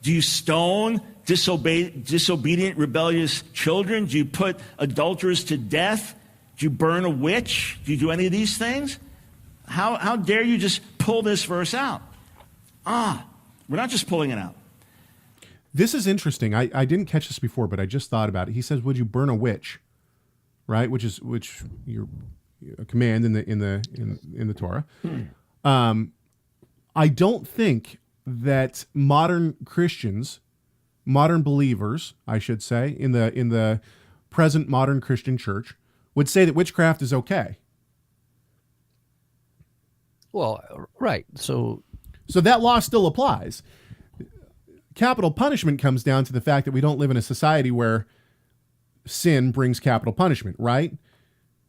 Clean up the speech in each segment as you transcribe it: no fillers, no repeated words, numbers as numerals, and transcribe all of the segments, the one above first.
Do you stone disobedient, rebellious children? Do you put adulterers to death? Do you burn a witch? Do you do any of these things? How dare you just pull this verse out? We're not just pulling it out. This is interesting. I didn't catch this before, but I just thought about it. He says, "Would you burn a witch?" Right, which you're a command in the Torah. I don't think that modern Christians, modern believers, I should say, in the present modern Christian church, would say that witchcraft is okay. Well, right. So that law still applies. Capital punishment comes down to the fact that we don't live in a society where sin brings capital punishment, right?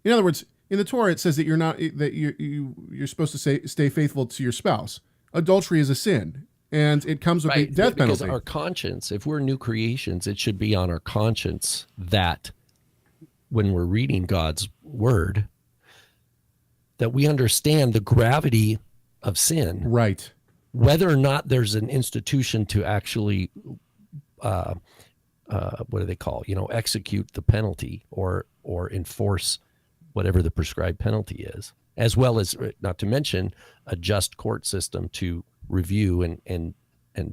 In other words, in the Torah it says that you're supposed to stay faithful to your spouse. Adultery is a sin, and it comes with a death penalty. Because our conscience, if we're new creations, it should be on our conscience that when we're reading God's word, that we understand the gravity of sin. Right. Whether or not there's an institution to actually, what do they call, execute the penalty or enforce whatever the prescribed penalty is, as well as, not to mention, a just court system to review and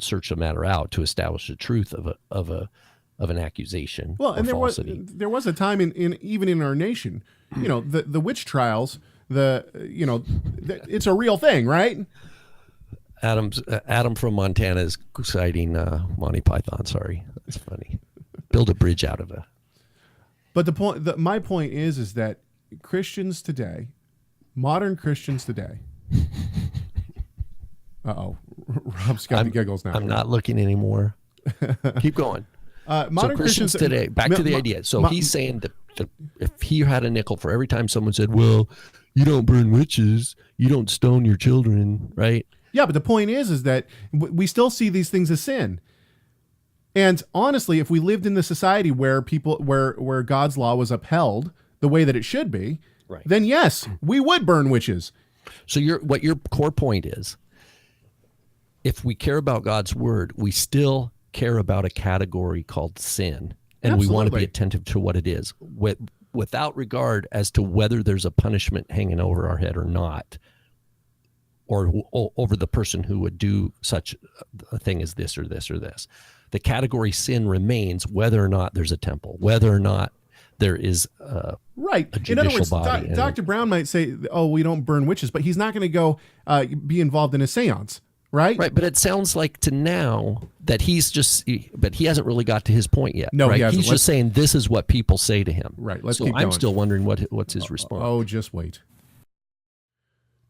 search the matter out to establish the truth of an accusation. Well, and falsity. there was a time even in our nation, the witch trials, it's a real thing, right? Adam from Montana is citing Monty Python. Sorry, that's funny. Build a bridge out of it. But my point is that Christians today, modern Christians today. Rob's got the giggles now. I'm not looking anymore. Keep going. Modern Christians today, back to the idea. So he's saying that if he had a nickel for every time someone said, "Well, you don't burn witches, you don't stone your children," right? Yeah, but the point is that we still see these things as sin. And honestly, if we lived in the society where where God's law was upheld the way that it should be, right, then yes, we would burn witches. So what your core point is, if we care about God's word, we still care about a category called sin, and Absolutely. We want to be attentive to what it is, without regard as to whether there's a punishment hanging over our head or not, or over the person who would do such a thing as this or this or this. The category sin remains whether or not there's a temple, whether or not there is right. a judicial in other words, body. Dr. Brown might say, "Oh, we don't burn witches," but he's not going to go be involved in a seance, right? Right, but it sounds like to now that but he hasn't really got to his point yet. No, right? he hasn't. He's just saying this is what people say to him. Right. Let's so keep going. I'm still wondering what's his response. Oh, just wait.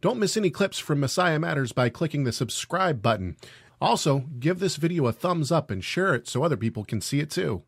Don't miss any clips from Messiah Matters by clicking the subscribe button. Also, give this video a thumbs up and share it so other people can see it too.